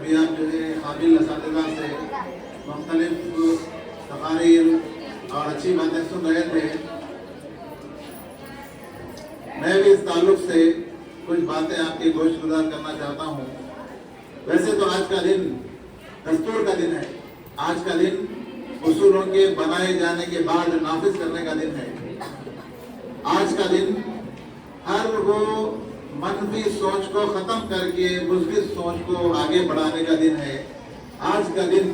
अभी आप जो है काबिल असातिज़ा से मुख्तलिफ तकारीर और अच्छी बातें सुन रहे थे। मैं भी इस ताल्लुक से कुछ बातें आपकी गोशगुजार करना चाहता हूँ। वैसे तो आज का दिन दस्तूर का दिन है, आज का दिन उसूलों के बनाए जाने के बाद नाफिज करने का दिन है। आज का दिन हर वो मनफी सोच को खत्म करके मुस्बित सोच को आगे बढ़ाने का दिन है। आज का दिन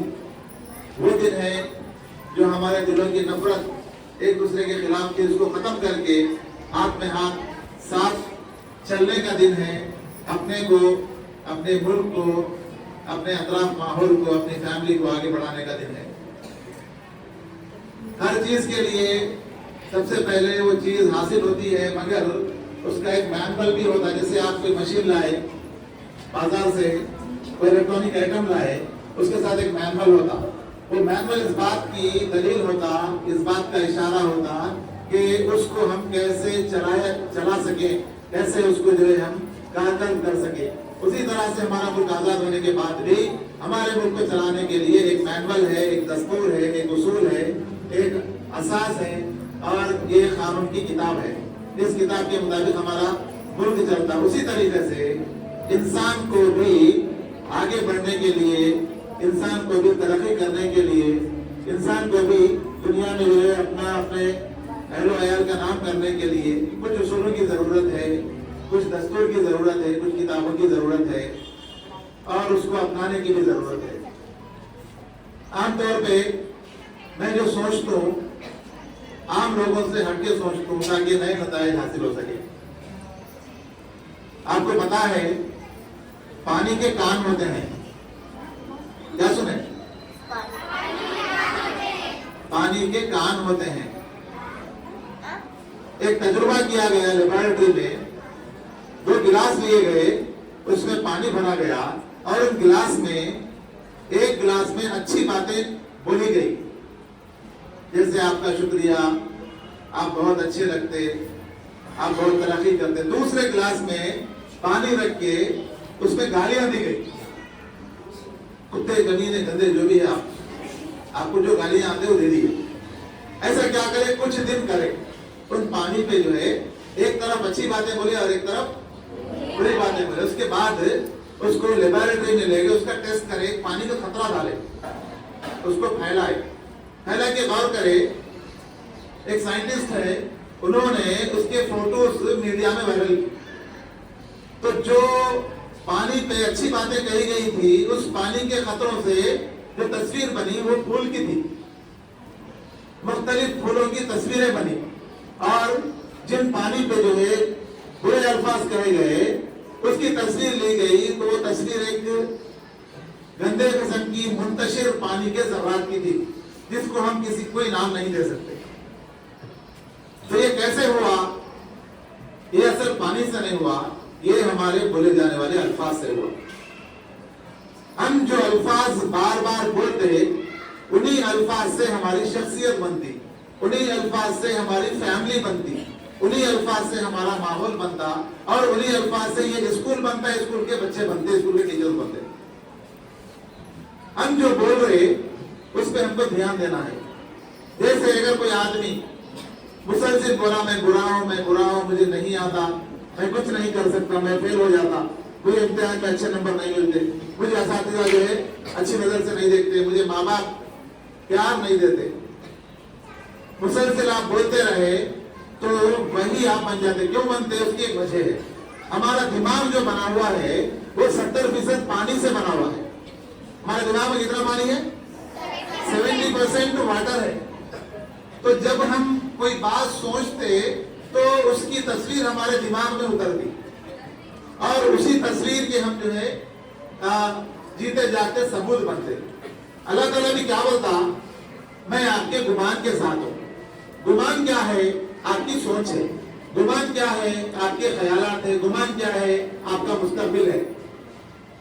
वो दिन है जो हमारे दिलों की नफरत एक दूसरे के खिलाफ थी, उसको खत्म करके हाथ में हाथ साथ चलने का दिन है। अपने को, अपने मुल्क को, अपने अतराफ माहौल को, अपनी फैमिली को आगे बढ़ाने का दिन है। हर चीज के लिए सबसे पहले वो चीज हासिल होती है, मगर उसका एक मैनुअल भी होता है। जैसे आप कोई मशीन लाए बाजार से, कोई इलेक्ट्रॉनिक आइटम लाए, उसके साथ एक मैनुअल होता। वो मैनुअल इस बात की दलील होता, इस बात का इशारा होता कि उसको हम कैसे चला सके, कैसे उसको जो है हम कारगर कर सके। उसी तरह से हमारा मुल्क आजाद होने के बाद भी हमारे मुल्क को चलाने के लिए एक मैनुअल है, एक दस्तूर है, एक उसूल है, एक असास है और ये कानून की किताब है। इस किताब के मुताबिक हमारा मुल्क चलता। उसी तरीके से इंसान को भी आगे बढ़ने के लिए, इंसान को भी तरक्की करने के लिए, इंसान को भी दुनिया में जो है अपने अहलो अयाल का नाम करने के लिए कुछ उसूलों की जरूरत है, कुछ दस्तूर की जरूरत है, कुछ किताबों की जरूरत है और उसको अपनाने की भी जरूरत है। आमतौर पे मैं जो सोचता हूँ, आम लोगों से हटके सोचता हूँ ताकि नए नताइज हासिल हो सके। आपको पता है पानी के कान होते हैं, क्या सुने? पानी के कान होते हैं। एक तजुर्बा किया गया लेबोरेटरी में, 2 गिलास लिए गए, उसमें पानी भरा गया और उन गिलास में, एक गिलास में अच्छी बातें बोली गई, जैसे आपका शुक्रिया, आप बहुत अच्छे लगते, आप बहुत तरक्की करते। दूसरे गिलास में पानी रख के उसमें गालियां दी गई, कुत्ते, कमीने, गंदे, जो भी है आपको जो गालियां आते वो दे दी। ऐसा क्या करे? कुछ दिन करे, उन पानी पे जो है एक तरफ अच्छी बातें बोले और एक तरफ बुरी बातें बोले। उसके बाद उसको लेबोरेटरी में ले गए, उसका टेस्ट करे, पानी का खतरा डाले, उसको फैला के गौर करे। एक साइंटिस्ट है, उन्होंने उसके फोटोज मीडिया में वायरल की। तो जो पानी पे अच्छी बातें कही गई थी, उस पानी के खतरों से जो तस्वीर बनी वो फूल की थी, मुख्तलिफ फूलों की तस्वीरें बनी। और जिन पानी पे जो है बुरे अल्फाज कहे गए, उसकी तस्वीर ली गई, तो वो तस्वीर एक गंदे किस्म की मुंतशिर पानी के ज़रात की थी, जिसको हम किसी कोई नाम नहीं दे सकते। तो ये कैसे हुआ? ये असल पानी से नहीं हुआ, ये हमारे बोले जाने वाले अल्फाज से हुआ। हम जो अल्फाज बार बार बोलते, उन्हीं अल्फाज से हमारी शख्सियत बनती, उन्हीं अल्फाज से हमारी फैमिली बनती, उन्हीं अल्फाज से हमारा माहौल बनता और उन्हीं अल्फाज से ये स्कूल बनता, स्कूल के बच्चे बनते, स्कूल के टीचर बनते। हम जो बोल रहे उस पर हमको ध्यान देना है। जैसे अगर कोई आदमी मुसलसिल बोला, मैं बुरा हूं, मुझे नहीं आता, मैं कुछ नहीं कर सकता, मैं फेल हो जाता, मुझे इम्तिहान में अच्छे नंबर नहीं मिलते, मुझे असातिज़ा जो है अच्छी नजर से नहीं देखते, मुझे माँ बाप प्यार नहीं देते, मुसलसिल आप बोलते रहे तो वही आप बन जाते। क्यों बनते? उसकी एक वजह है, हमारा दिमाग जो बना हुआ है वो 70% पानी से बना हुआ है। हमारे दिमाग में कितना पानी है? 70% वाटर है। तो जब हम कोई बात सोचते तो उसकी तस्वीर हमारे दिमाग में उतरती और उसी तस्वीर के हम जो है जीते जागते सबूत बनते। अल्लाह ताला भी क्या बोलता? मैं आपके गुमान के साथ हूँ। गुमान क्या है? आपकी सोच है। गुमान क्या है? आपके ख्यालात है। गुमान क्या है? आपका मुस्तकबिल है।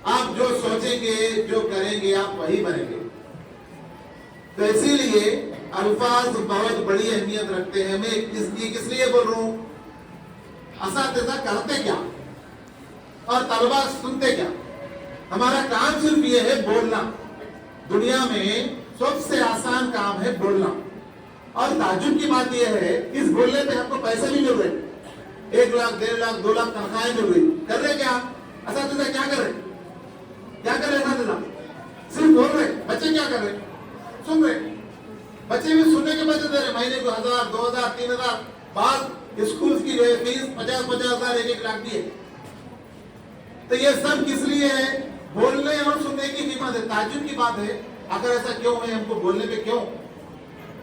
आप जो सोचेंगे, जो करेंगे, आप वही बनेंगे। तो इसीलिए अल्फाज बहुत बड़ी अहमियत रखते हैं। मैं किस लिए बोल रहा हूँ? असातिज़ा करते क्या और तलबा सुनते क्या? हमारा काम सिर्फ ये है बोलना। दुनिया में सबसे आसान काम है बोलना। और ताज्जुब की बात यह है, इस बोलने पे हमको पैसे भी मिल रहे, 1 लाख 1.5 लाख 2 लाख तनख्वाहें मिल रही। कर रहे क्या असातिज़ा? क्या कर रहे? क्या कर रहे असातिज़ा? सिर्फ बोल रहे। बच्चे क्या कर रहे? सुन रहे। बच्चे भी सुनने के पैसे दे रहे, महीने को 1000 2000 3000। बाद स्कूल की जो है फीस 50 हजार 1 लाख की है। तो ये सब किस लिए है? बोलने और सुनने की कीमत है। ताज्जुब की बात है, अगर ऐसा क्यों है, हमको बोलने पे क्यों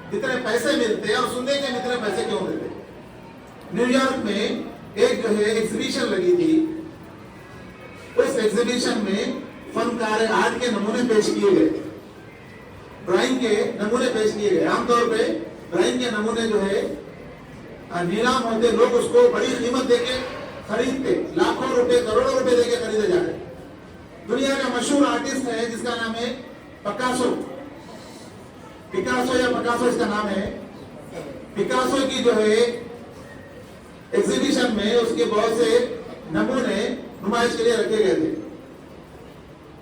इतने पैसे मिलते और सुनने के इतने पैसे क्यों मिलते? न्यूयॉर्क में एक जो है एग्जीबिशन लगी थी। उस एग्जीबिशन में फनकार आर्ट के नमूने पेश किए गए, ड्राइंग के नमूने पेश किए गए। आमतौर पे ड्राइंग के नमूने जो है नीलाम होते, लोग उसको बड़ी कीमत देके खरीदते, लाखों रुपए करोड़ों रुपए देके खरीदे जा रहे। दुनिया का मशहूर आर्टिस्ट है जिसका नाम है पिकासो। पिकासो या पिकासो इसका नाम है। पिकासो की जो है एग्जीबिशन में उसके बहुत से नमूने नुमाइश के लिए रखे गए थे।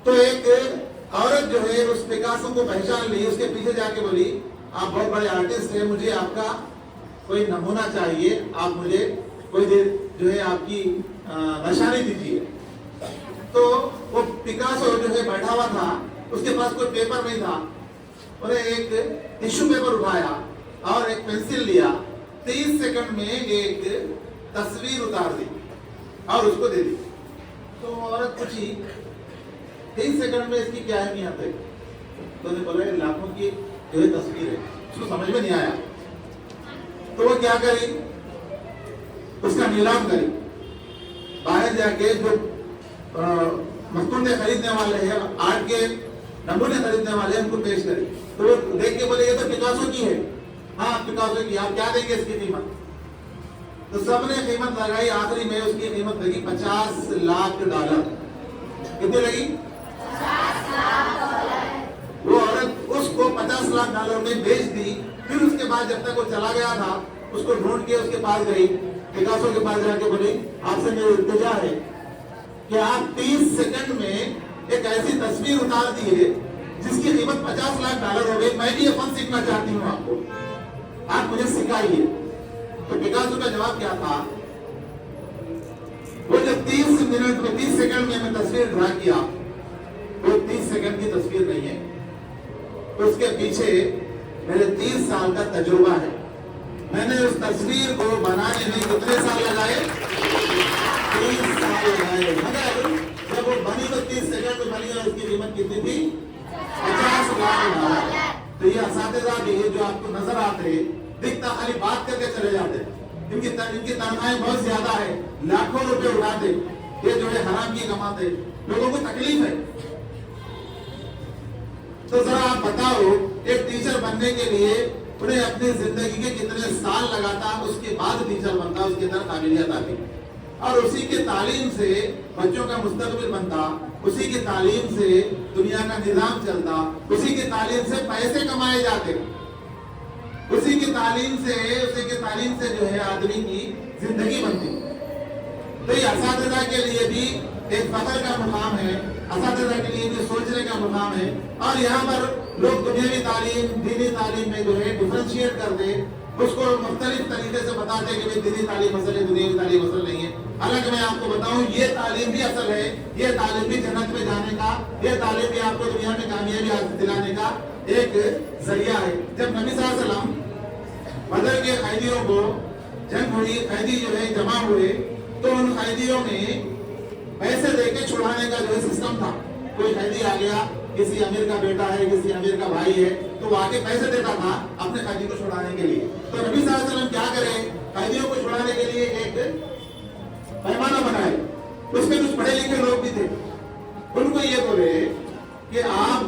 तो एक औरत जो है उस पिकासो को पहचान ली, उसके पीछे जाके बोली, आप बहुत बड़े आर्टिस्ट हैं, मुझे आपका कोई नमूना चाहिए, आप मुझे कोई देर जो है आपकी निशानी दीजिए। तो वो पिकासो जो है बैठा हुआ था, उसके पास कोई पेपर नहीं था। उन्हें एक टिश्यू पेपर उठाया और एक पेंसिल लिया, 30 सेकंड में एक तस्वीर उतार दी और उसको दे दी। तो औरत पूछी, 30 सेकंड में इसकी क्या अहमियत है? तो उन्हें बोला, लाखों की जो है तस्वीर है। उसको समझ में नहीं आया। तो वो क्या करी, उसका नीलाम करी। बाहर जाके जो मखतूते खरीदने वाले हैं, आर्ट के नमूने खरीदने वाले, उनको पेश करी। तो वो देख के बोले, ये तो पिकासो की है। हाँ, पिकासो की। आप क्या देंगे इसकी कीमत? तो सबने कीमत लगाई। आखिरी में उसकी कीमत लगी $50 लाख। कितनी लगी? $50 लाख। वो औरत उसको $50 लाख में बेच दी। फिर उसके बाद जब तक वो चला गया था, उसको ढूंढ के उसके पास गई, पिकासो के पास जाके बोली, आपसे मेरी इल्तिजा है कि आप 30 सेकंड में एक ऐसी तस्वीर उतार दी है जिसकी कीमत $50 लाख हो गई। मैं भी ये फन सीखना चाहती हूँ, आपको, आप मुझे सिखाइए। तो पिकासो का जवाब क्या था? वो जो 30 मिनट में 30 सेकंड में मैंने तस्वीर ड्रा किया, वो 30 सेकंड की तस्वीर नहीं है। तो उसके पीछे मेरे 30 साल का तजुर्बा है। मैंने उस तस्वीर को बनाने में कितने साल लगाए? 30 साल लगाए। मगर जब वो बनी तो 30 सेकंड में बनी और उसकी कीमत कितनी थी? $50 लाख। तो ये असातिज़ा भी है जो आपको नजर आते हैं, दिखता खाली बात करके चले जाते, इनकी तनख्वाहें बहुत ज्यादा है, लाखों रुपए उड़ाते, ये जो है हराम की कमाते, लोगों को तकलीफ है। तो जरा आप बताओ, एक टीचर बनने के लिए उन्हें अपनी जिंदगी के कितने साल लगाता, उसके बाद टीचर बनता, उसके अंदर काबिलियत आती, और उसी के तालीम से बच्चों का मुस्तकबिल बनता, उसी की तालीम से दुनिया का निजाम चलता, उसी की तालीम से पैसे कमाए जाते, उसी की तालीम से जो है आदमी की जिंदगी बनती। तो ये असातिज़ा के लिए भी एक फख्र का मुकाम है, असातिज़ा के लिए भी सोचने का मुकाम है। और यहाँ पर लोग दुनियावी तालीम, दीनी तालीम में जो है डिफरेंशिएट कर दे, उसको मुख्तलिफ तरीके से बताते कि दीनी तालीम असल है, दुनियावी तालीम असल नहीं है। हालांकि मैं आपको बताऊं, ये तालीम भी असल है, ये तालीम भी जन्नत में जाने का, ये तालीम भी आपको दुनिया में कामयाबी दिलाने का एक जरिया है। जब नबी सल्लल्लाहु अलैहि वसल्लम बदर के कैदियों को, जंग हुई, कैदी जो है जमा हुए, तो उन कैदियों में पैसे देके छुड़ाने का जो है सिस्टम था। कोई कैदी आ गया, किसी अमीर का बेटा है, किसी अमीर का भाई है, तो वो आके पैसे देता था अपने कैदी को छुड़ाने के लिए। तो नबी सल्लल्लाहु अलैहि वसल्लम क्या करें, कैदियों को छुड़ाने के लिए एक पैमाना बनाए। उसमें कुछ पढ़े लिखे लोग भी थे, उनको ये बोले कि आप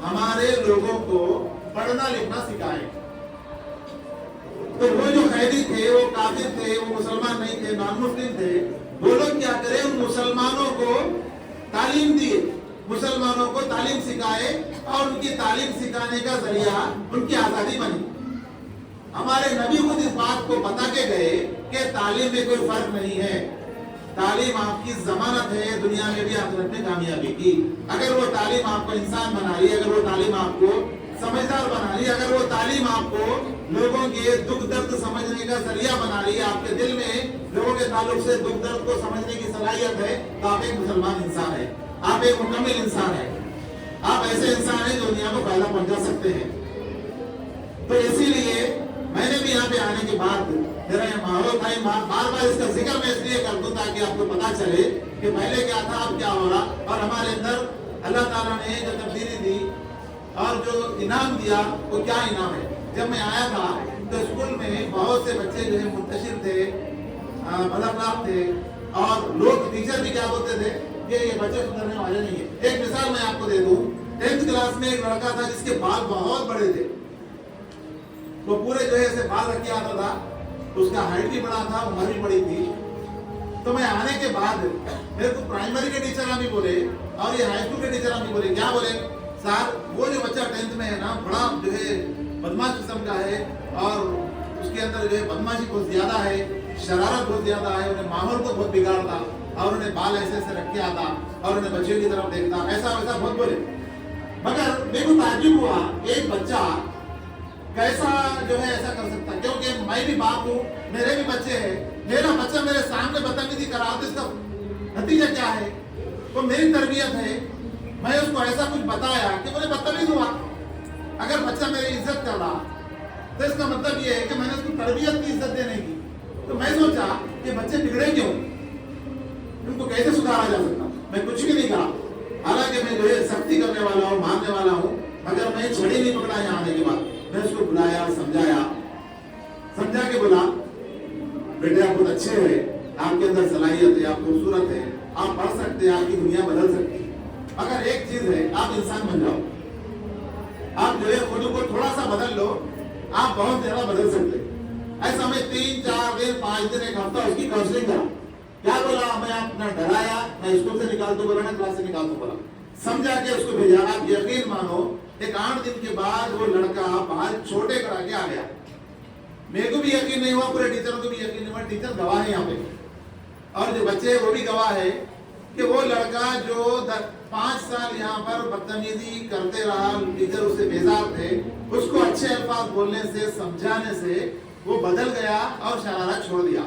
हमारे लोगों को पढ़ना लिखना सिखाएं। तो वो जो कैदी थे, वो काफिर थे, वो मुसलमान नहीं थे, नॉन मुस्लिम थे। वो लोग क्या करें, उन मुसलमानों को तालीम दिए, मुसलमानों को तालीम सिखाए, और उनकी तालीम सिखाने का जरिया उनकी आजादी बनी। हमारे नबी खुद इस बात को बता के गए कि तालीम में कोई फर्क नहीं है, तालीम आपकी जमानत है दुनिया में भी आखिरत में कामयाबी की। अगर वो तालीम आपको इंसान बना रही है, अगर वो तालीम आपको समझदार बना रही है, अगर वो तालीम आपको लोगों के दुख दर्द समझने का जरिया बना रही है, आपके दिल में लोगों के ताल्लुक से दुख दर्द को समझने की सलाहियत है, तो आप एक मुसलमान इंसान है, आप एक मुकम्मिल इंसान है, आप ऐसे इंसान हैं जो दुनिया को फायदा पहुंचा सकते हैं। तो इसीलिए मैंने भी यहाँ पे आने के बाद मेरा ये माहौल था, बार बार इसका जिक्र मैं इसलिए कर दूं ताकि आपको पता चले कि पहले क्या था अब क्या हो रहा, और हमारे अंदर अल्लाह ताला ने जो तब्दीली दी और जो इनाम दिया वो क्या इनाम है। जब मैं आया था तो स्कूल में बहुत से बच्चे जो है मुंतशिर थे, बदअखलाक थे, और लोग टीचर भी क्या बोलते थे कि ये बच्चे सुधरने वाले नहीं है। एक मिसाल मैं आपको दे दूं, 10th क्लास में एक लड़का था जिसके बाल बहुत बड़े थे, वो पूरे जो है ऐसे बाल रख के आता था, उसका हाइट भी बड़ा था, उम्र भी बड़ी थी। तो मैं आने के बाद मेरे को प्राइमरी के टीचर भी बोले और ये हाई स्कूल के टीचर भी बोले, क्या बोले, सर वो जो बच्चा 10th में है ना, बड़ा जो है बदमाश किस्म का है, और उसके अंदर जो है बदमाशी बहुत ज्यादा है, शरारत बहुत ज्यादा है, उन्हें माहौल को बहुत बिगाड़ता, और उन्हें बाल ऐसे ऐसे रख के आता, और उन्हें बच्चे की तरफ देखता, ऐसा वैसा बहुत बोले। मगर मेरे को ताज्जुब हुआ, एक बच्चा कैसा जो है ऐसा कर सकता, क्योंकि मैं भी बाप हूँ, मेरे भी बच्चे हैं, मेरा बच्चा मेरे सामने बदतमीजी करा तो इसका नतीजा क्या है। तो मेरी तरबियत है, मैं उसको ऐसा कुछ बताया कि मुझे बदतमीज हुआ। अगर बच्चा मेरी इज्जत कर रहा तो इसका मतलब ये है कि मैंने उसको तरबियत की इज्जत देने की। तो मैं सोचा कि बच्चे बिगड़े क्यों, उनको कैसे सुधारा जा सकता। मैं कुछ भी नहीं कहा, हालांकि मैं जो है सख्ती करने वाला हूँ, मानने वाला हूँ, मगर मैं छड़ी नहीं पकड़ा यहाँ आने के बाद। मैं उसको बुलाया, समझाया, समझा के बोला, बेटे आप बहुत अच्छे हैं, आपके अंदर सलाहियत है, आप खूबसूरत है, आप पढ़ सकते हैं, आपकी दुनिया बदल सकती है, मगर एक चीज है, आप इंसान बन जाओ, आप जो है खुद को थोड़ा सा बदल लो, आप बहुत ज्यादा बदल सकते। ऐसा मैं 3, 4 दिन, 5 दिन, एक हफ्ता उसकी काउंसलिंग करा। क्या बोला, मैं अपना डराया, मैं स्कूल से निकाल दो बोला ना, क्लास से निकाल दो बोला, समझा के उसको भेजा। आप यकीन मानो एक 8 दिन के बाद वो लड़का बाहर छोटे करा के आ गया। मेरे को भी यकीन नहीं हुआ, पूरे टीचरों को भी यकीन नहीं हुआ, टीचर गवाह है यहाँ पे, और जो बच्चे हैं वो भी गवाह है कि वो लड़का जो 5 साल यहाँ पर बदतमीजी करते रहा, टीचर उससे बेजार थे, उसको अच्छे अल्फाज बोलने से, समझाने से वो बदल गया और शरारत छोड़ दिया।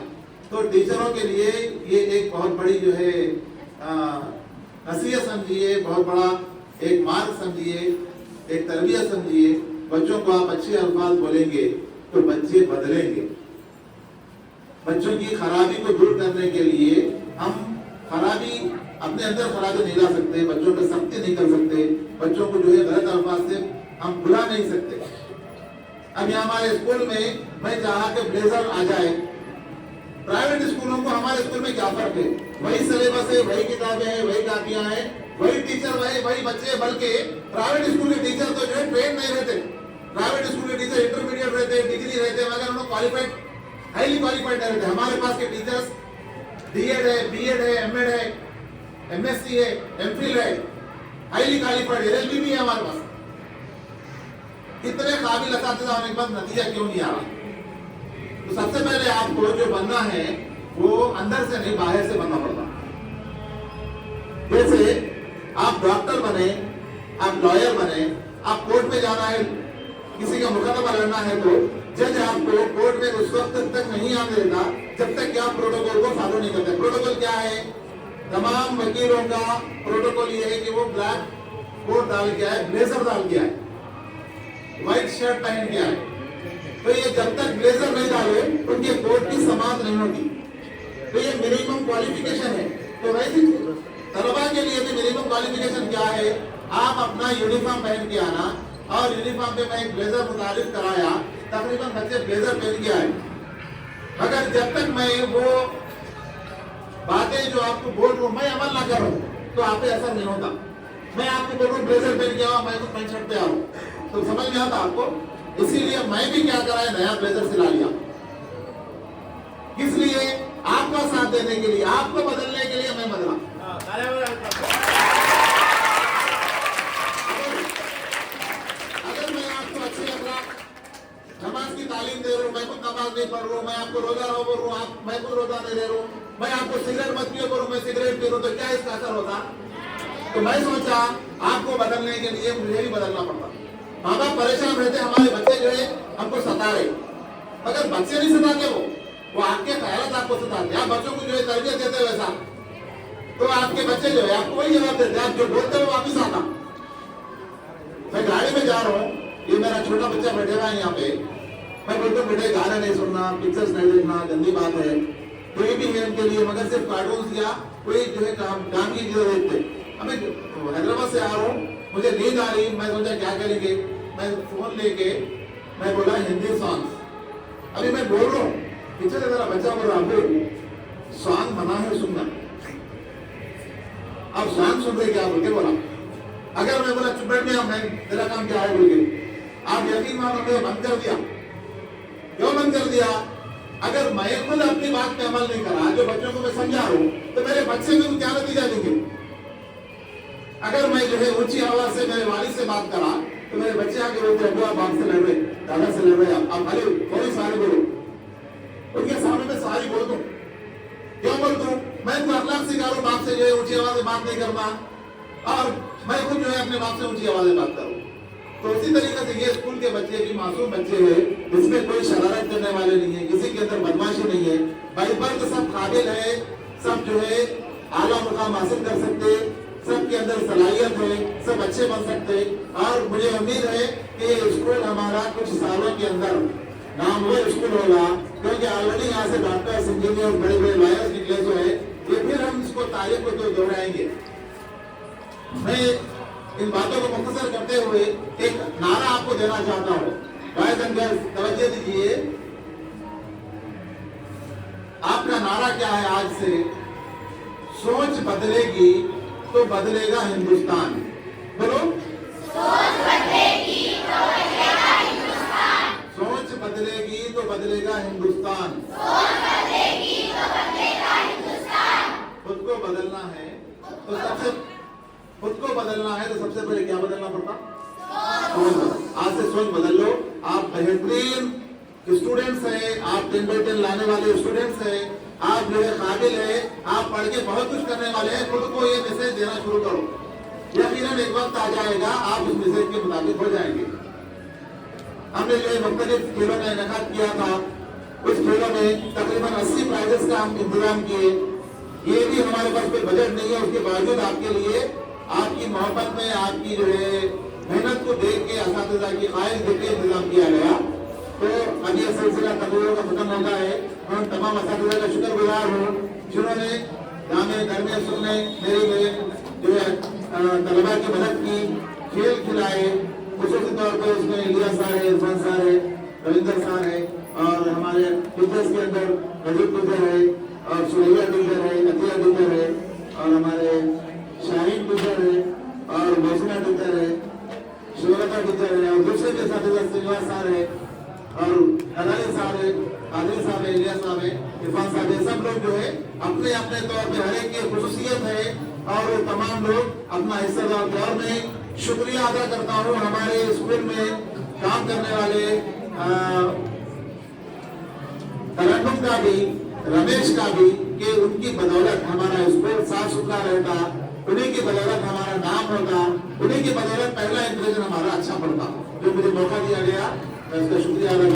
तो टीचरों के लिए ये एक बहुत बड़ी जो है नसीहत समझिए, बहुत बड़ा एक मार्ग समझिए, एक तरबियत समझिए। बच्चों को आप अच्छे अल्फाज बोलेंगे तो बच्चे बदलेंगे। बच्चों की खराबी को दूर करने के लिए हम खराबी, अपने अंदर खराबी नहीं ला सकते, बच्चों पे सख्ती नहीं कर सकते, बच्चों को जो है गलत अल्फाज से हम बुला नहीं सकते। अब यहाँ हमारे स्कूल में मैं चाहा कि ब्लेजर आ जाए। प्राइवेट स्कूलों को हमारे स्कूल में क्या फर्क है, वही सिलेबस है, वही किताबें हैं, वही कापियां हैं, वही टीचर, वही बच्चे, बल्कि प्राइवेट स्कूल के टीचर तो जो है ट्रेन नहीं रहते। प्राइवेट स्कूल के टीचर इंटरमीडिएट रहते, डिग्री रहते, मगर उन्होंने क्वालिफाइड, हाईली क्वालिफाइड नहीं रहते। हमारे पास के टीचर्स डीएड है, बीएड है, एमएड है, एमएससी है, एमफिल है, हाईली क्वालिफाइड, एलएलबी भी है हमारे पास। इतने काबिल असातिज़ा होने के बाद नतीजा क्यों नहीं आ रहा। तो सबसे पहले आपको जो बनना है वो अंदर से नहीं, बाहर से बनना पड़ता। जैसे आप डॉक्टर बने, आप लॉयर बने, आप कोर्ट में जाना है, किसी का मुकदमा लड़ना है, तो जज आपको कोर्ट में उस वक्त तक नहीं आने देता जब तक कि आप प्रोटोकॉल को फॉलो नहीं करते। प्रोटोकॉल क्या है, तमाम वकीलों का प्रोटोकॉल ये है कि वो ब्लैक कोट डाल के आए, ब्लेजर डाल के आए, व्हाइट शर्ट पहन के आए। तो ये जब तक ब्लेजर नहीं डाले उनके कोर्ट की समाप्त नहीं होगी। तो ये मिनिमम क्वालिफिकेशन है। तो वैसे तलबा के लिए भी मिनिमम क्वालिफिकेशन क्या है, आप अपना यूनिफॉर्म पहन के आना, और यूनिफॉर्म पे मैं एक ब्लेजर मुतारिफ कराया, तकरीबन बच्चे ब्लेजर पहन के आए। मगर जब तक मैं वो बातें जो आपको बोल रहा हूँ मैं अमल ना करूँ तो आप पे असर नहीं होता। मैं आपको बोल रहा हूँ ब्लेजर पहन के आओ, मैं तो पैंट शर्ट पे आऊँ, तो समझ में आता आपको। इसीलिए मैं भी क्या कराया, नया ब्लेजर सिला लिया। किस लिए, आपका साथ देने के लिए, आपको बदलने के लिए मैं बदला। अगर मैं आपको अच्छे लग रहा, नमाज की तालीम दे रहा हूँ, मैं खुद नमाज नहीं पढ़ रहा हूँ, मैं आपको रोजा रहो बोल रहा हूँ, मैं खुद रोजा नहीं दे रहा हूँ, मैं आपको सिगरेट मत पियो करूं, मैं सिगरेट पी लूं तो क्या इसका असर होता? तो मैं सोचा आपको बदलने के लिए मुझे भी बदलना पड़ता। माँ बाप परेशान रहते, हमारे बच्चे जो है हमको सता रहे, मगर बच्चे नहीं सताते, वो आपके ख्याल आपको सताते। आप बच्चों को जो है तरबियत देते वैसा, तो आपके बच्चे जो है आपको वही जवाब देते, आप जो बोलते हो वापिस आता। मैं गाड़ी में जा रहा हूँ, ये मेरा छोटा बच्चा बैठे हुआ है यहाँ पे, मैं बोलता हूँ बेटे गाना नहीं सुनना, पिक्चर्स नहीं देखना, गंदी बात है, कोई भी है इनके लिए, मगर सिर्फ कार्टून्स या कोई जो है काम की चीजें देखते। अभी हैदराबाद से आ रहा हूँ, मुझे नींद आ रही, मैं सोचा क्या करेंगे, मैं फोन लेके मैं बोला हिंदी सॉन्ग। अभी मैं बोल रहा हूँ, पीछे से मेरा बच्चा बोल रहा अबू सॉन्ग बना है सुनना, अब सॉन्ग सुन रहे क्या बोल के बोला। अगर मैं बोला चुप बैठ गया, मैं तेरा काम क्या है बोल के, आप यकीन मानोगे बंद कर दिया। क्यों बंद कर दिया? अगर मैं खुद अपनी बात पे अमल नहीं करा, जो बच्चों को मैं समझा रहा हूँ, तो मेरे बच्चे भी क्या नतीजा देंगे? अगर मैं जो है ऊंची आवाज से मेरे वालिद से बात करा, तो मेरे बच्चे आके बोलते हैं आप बाप से लड़ रहे, दादा से लड़ रहे, आप खाली थोड़ी सारी बोलो। उनके सामने मैं सारी बोल दूं, क्यों बोल दूं? मैं तो अखलाक सिखा रहा हूं, बाप से जो है ऊंची आवाज में बात नहीं करना, और मैं खुद जो है अपने बाप से ऊंची आवाज में बात करूं। तो उसी तरीके से ये स्कूल के बच्चे भी मासूम बच्चे हैं, इसमें कोई शरारत करने वाले नहीं है, किसी के अंदर बदमाशी नहीं है, बाई बर्थ सब काबिल है, सब जो है आला मुकाम हासिल कर सकते, सबके अंदर सलाहियत है, सब अच्छे बन सकते। और मुझे उम्मीद है कि स्कूल हमारा कुछ सालों के अंदर नामवर स्कूल होगा, क्योंकि ऑलरेडी यहाँ से डॉक्टर्स, इंजीनियर, बड़े बड़े लॉयर्स निकले जो है, ये फिर हम इसको तारीफ को तो दोहराएंगे। मैं इन बातों को मुख्तसर करते हुए एक नारा आपको देना चाहता हूँ। बॉयज एंड गर्ल्स तवज्जो दीजिए, आपका नारा क्या है? आज से सोच बदलेगी तो बदलेगा हिंदुस्तान। बोलो, सोच बदलेगी तो बदलेगा हिंदुस्तान। सोच बदलेगी तो बदलेगा हिंदुस्तान। सोच बदलेगी तो बदलेगा हिंदुस्तान। खुद को बदलना है तो सबसे पहले क्या बदलना पड़ता? आज से सोच बदल लो। आप बेहतरीन स्टूडेंट्स हैं, आप 10/10 लाने वाले स्टूडेंट्स हैं, आप जो है काबिल है, आप पढ़ के बहुत कुछ करने वाले हैं। खुद को ये मैसेज देना शुरू करो, यकीनन एक वक्त आ जाएगा आप उस मैसेज के मुताबिक हो जाएंगे। हमने जो है मुख्तलिफ खेलों का इनेकाद किया था, उस खेलों में तकरीबन 80 प्राइजेस का हम इंतजाम किए। ये भी हमारे पास कोई बजट नहीं है, उसके बावजूद आपके लिए आपकी मोहब्बत में, आपकी जो है मेहनत को देख के, असातिज़ा की ख्वाहिश देख के इंतजाम किया गया। तो अब ये सिलसिला तकरीरों का खत्म होता है। हम तमाम असातिज़ा का शुक्रगुजार हूँ जिन्होंने जामे घर में सुनने मेरे लिए जो है तलबा की मदद की, खेल खिलाए, खुसूसी तौर पर उसमें इलियास साहब है, इरफान साहब है, रविंदर साहब है, और हमारे टीचर्स के अंदर रजीब टीचर है, और सुरैया टीचर है, अतिया टीचर है, और हमारे शाहीन टीचर है, और मोहसिना टीचर है, शिवलता टीचर है, और दूसरे के साथ श्रीनिवास साहब है, और अदाली साहब है, आदिल साहब है, इलियास साहब है, इरफान साहब है। सब लोग जो है अपने अपने तौर पर हर एक की खुसूसियत है, और वो तमाम लोग अपना हिस्सेदार थे। और मैं शुक्रिया अदा करता हूँ हमारे स्कूल में काम करने वाले तरन्नुम का भी, रमेश का भी, कि उनकी बदौलत हमारा स्कूल साफ सुथरा रहता, उन्हीं की बदौलत हमारा नाम होता, उन्हीं की बदौलत पहला इंप्रेशन हमारा अच्छा पड़ता। जो मुझे मौका दिया गया, मैं उसका शुक्रिया अदा